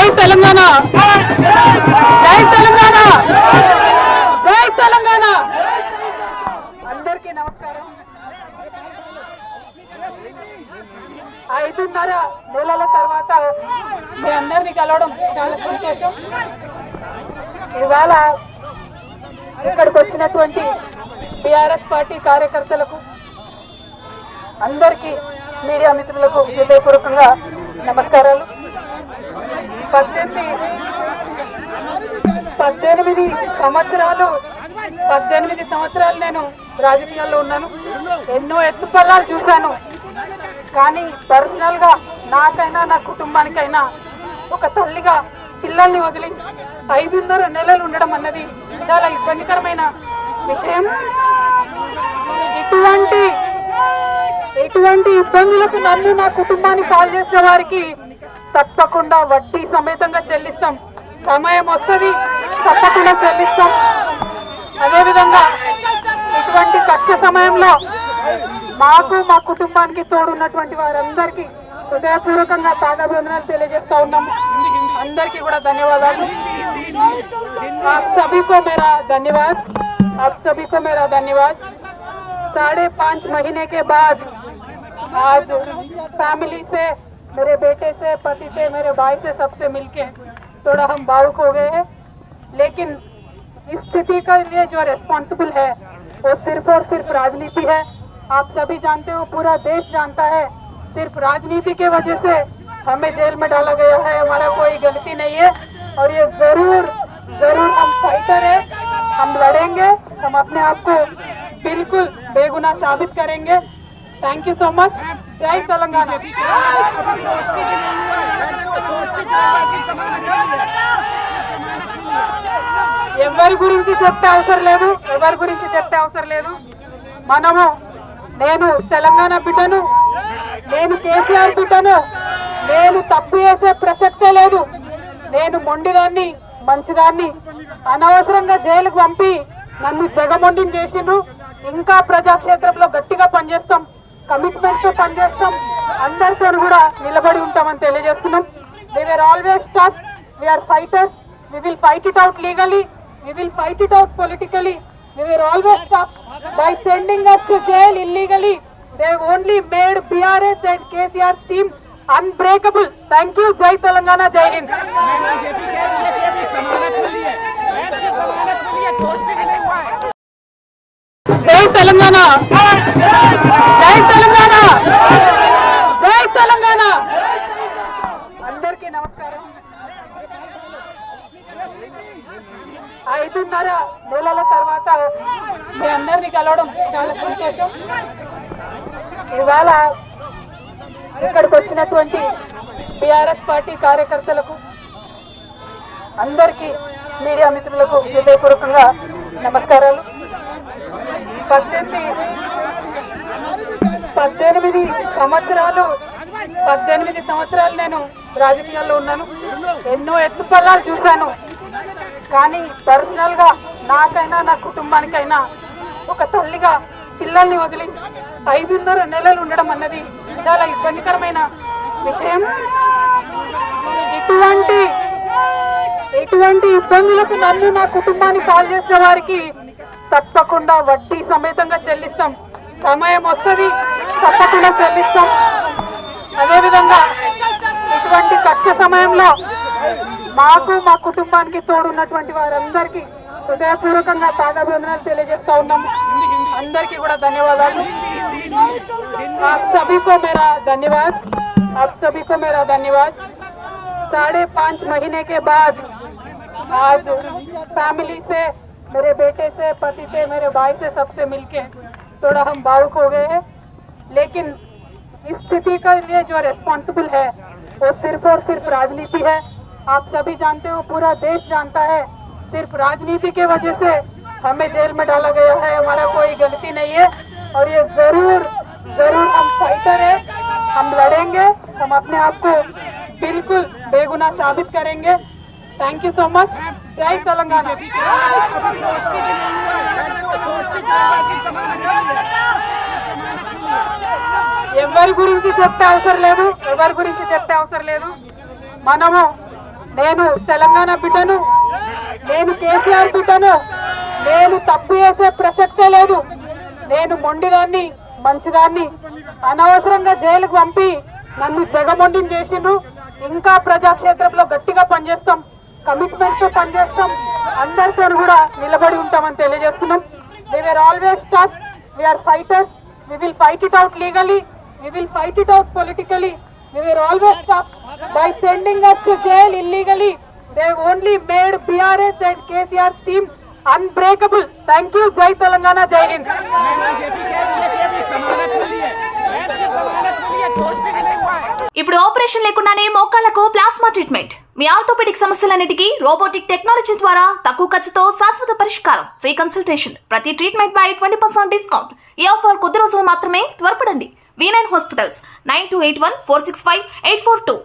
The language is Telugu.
జై తెలంగాణ, జై తెలంగాణ, జై తెలంగాణ. అందరికీ నమస్కారం. 5.5 నెలల తర్వాత మీ అందరినీ కలవడం చాలా సంతోషం. ఇవాళ ఇక్కడికి వచ్చినటువంటి టిఆర్ఎస్ పార్టీ కార్యకర్తలకు అందరికీ మీడియా మిత్రులకు హృదయపూర్వకంగా నమస్కారాలు. 18 సంవత్సరాలు నేను రాజకీయాల్లో ఉన్నాను. ఎన్నో ఎత్తుపల్లాలు చూశాను. కానీ పర్సనల్ గా నాకైనా నా కుటుంబానికైనా ఒక తల్లిగా పిల్లల్ని వదిలి 5.5 నెలలు ఉండడం అన్నది చాలా ఇబ్బందికరమైన విషయం. ఇటువంటి ఇబ్బందులకు నన్ను నా కుటుంబాన్ని కాల్ చేసిన వారికి తప్పకుండా వడ్డీ సమేతంగా చెల్లిస్తాం. సమయం వస్తుంది, తప్పకుండా చెల్లిస్తాం. అదేవిధంగా ఇటువంటి కష్ట సమయంలో మాకు మా కుటుంబానికి తోడున్నటువంటి వారందరికీ హృదయపూర్వకంగా పాదాభివందనాలు తెలియజేస్తా ఉన్నాము. అందరికీ కూడా ధన్యవాదాలు. आप सभी को मेरा धन्यवाद. 5.5 महीने के बाद आज फैमिली से, मेरे बेटे से, पति से, मेरे भाई से, सबसे मिलके थोड़ा हम भावुक हो गए हैं. लेकिन इस स्थिति के लिए जो रेस्पॉन्सिबल है वो सिर्फ और सिर्फ राजनीति है. आप सभी जानते हो, पूरा देश जानता है, सिर्फ राजनीति के वजह से हमें जेल में डाला गया है. हमारा कोई गलती नहीं है और ये जरूर हम फाइटर है. हम लड़ेंगे, हम अपने आप को बिल्कुल बेगुनाह साबित करेंगे. Thank you so much. जय तेलंगाना. ఎవరి గురించి చెప్పే అవసరం లేదు. మనము, నేను తెలంగాణ బిడ్డను, నేను కేసీఆర్ బిడ్డను, నేను తప్పు చేసే ప్రసక్తే లేదు. నేను మొండిదాన్ని, మంచిదాన్ని. అనవసరంగా జైలుకు పంపి నన్ను జగమొండిని చేసిండ్రు. ఇంకా ప్రజాక్షేత్రంలో గట్టిగా పనిచేస్తాం, కమిట్మెంట్ తో పనిచేస్తాం, అందరితో కూడా నిలబడి ఉంటామని తెలియజేస్తున్నాం. We were always tough. We are fighters. We will fight it out legally. We will fight it out politically. We were always tough. By sending us to jail illegally, they only made BRS and KCR's team unbreakable. Thank you. Jai Telangana, Jai Hind. జై తెలంగాణ, జై తెలంగాణ, జై తెలంగాణ. అందరికీ నమస్కారం. 5.5 నెలల తర్వాత మీ అందరినీ కలవడం చాలా సంతోషం. ఇవాళ ఇక్కడికి వచ్చినటువంటి టిఆర్ఎస్ పార్టీ కార్యకర్తలకు అందరికీ మీడియా మిత్రులకు హృదయపూర్వకంగా నమస్కారాలు. 18 సంవత్సరాలు నేను రాజకీయాల్లో ఉన్నాను. ఎన్నో ఎత్తుపల్లాలు చూశాను. కానీ పర్సనల్ గా నాకైనా నా కుటుంబానికైనా ఒక తల్లిగా పిల్లల్ని వదిలి 5.5 నెలలు ఉండడం అన్నది చాలా ఇబ్బందికరమైన విషయం. ఇటువంటి ఇబ్బందులకు నన్ను నా కుటుంబాన్ని కాల్ చేసిన వారికి తప్పకుండా వడ్డీ సమేతంగా చెల్లిస్తాం. సమయం వస్తుంది, తప్పకుండా చెల్లిస్తాం. అదేవిధంగా ఇటువంటి కష్ట సమయంలో మాకు మా కుటుంబానికి తోడున్నటువంటి వారందరికీ హృదయపూర్వకంగా పాదాభివందనాలు తెలియజేస్తా ఉన్నాము. అందరికీ కూడా ధన్యవాదాలు. आप सभी को मेरा धन्यवाद. 5.5 महीने के बाद आज फैमिली से, मेरे बेटे से, पति से, मेरे भाई से, सबसे मिलके थोड़ा हम भावुक हो गए हैं. लेकिन इस स्थिति के लिए जो रेस्पॉन्सिबल है वो सिर्फ और सिर्फ राजनीति है. आप सभी जानते हो, पूरा देश जानता है, सिर्फ राजनीति के वजह से हमें जेल में डाला गया है. हमारा कोई गलती नहीं है और ये जरूर हम फाइटर है. हम लड़ेंगे, हम अपने आप को बिल्कुल बेगुनाह साबित करेंगे. Thank you so much. जय तेलंगाना. ఎవరి గురించి చెప్పే అవసరం లేదు. మనము, నేను తెలంగాణ బిడ్డను, నేను కేసీఆర్ బిడ్డను, నేను తప్పు చేసే ప్రసక్తే లేదు. నేను మొండిదాన్ని, మంచిదాన్ని. అనవసరంగా జైలుకు పంపి నన్ను జగమొండిని చేసిండ్రు. ఇంకా ప్రజాక్షేత్రంలో గట్టిగా పనిచేస్తాం, కమిట్మెంట్ తో పనిచేస్తాం, అందరితో కూడా నిలబడి ఉంటామని తెలియజేస్తున్నాం. We were always tough. We are fighters. We will fight it out legally. We will fight it out politically. We were always tough. By sending us to jail illegally, they only made BRS and KCR's team unbreakable. Thank you. Jai Telangana, Jai Hind. ఇప్పుడు ఆపరేషన్ లేకుండానే మోకాళ్లకు ప్లాస్మా ట్రీట్మెంట్. మీ ఆర్థోపెడిక్ సమస్యలన్నిటికీ రోబోటిక్ టెక్నాలజీ ద్వారా తక్కువ ఖర్చుతో శాశ్వత పరిష్కారం. Free consultation. ప్రతి ట్రీట్మెంట్ పై 20% డిస్కౌంట్. ఈ ఆఫర్ కొద్ది రోజులు మాత్రమే. త్వరపడండి. V9 hospitals 9281465842.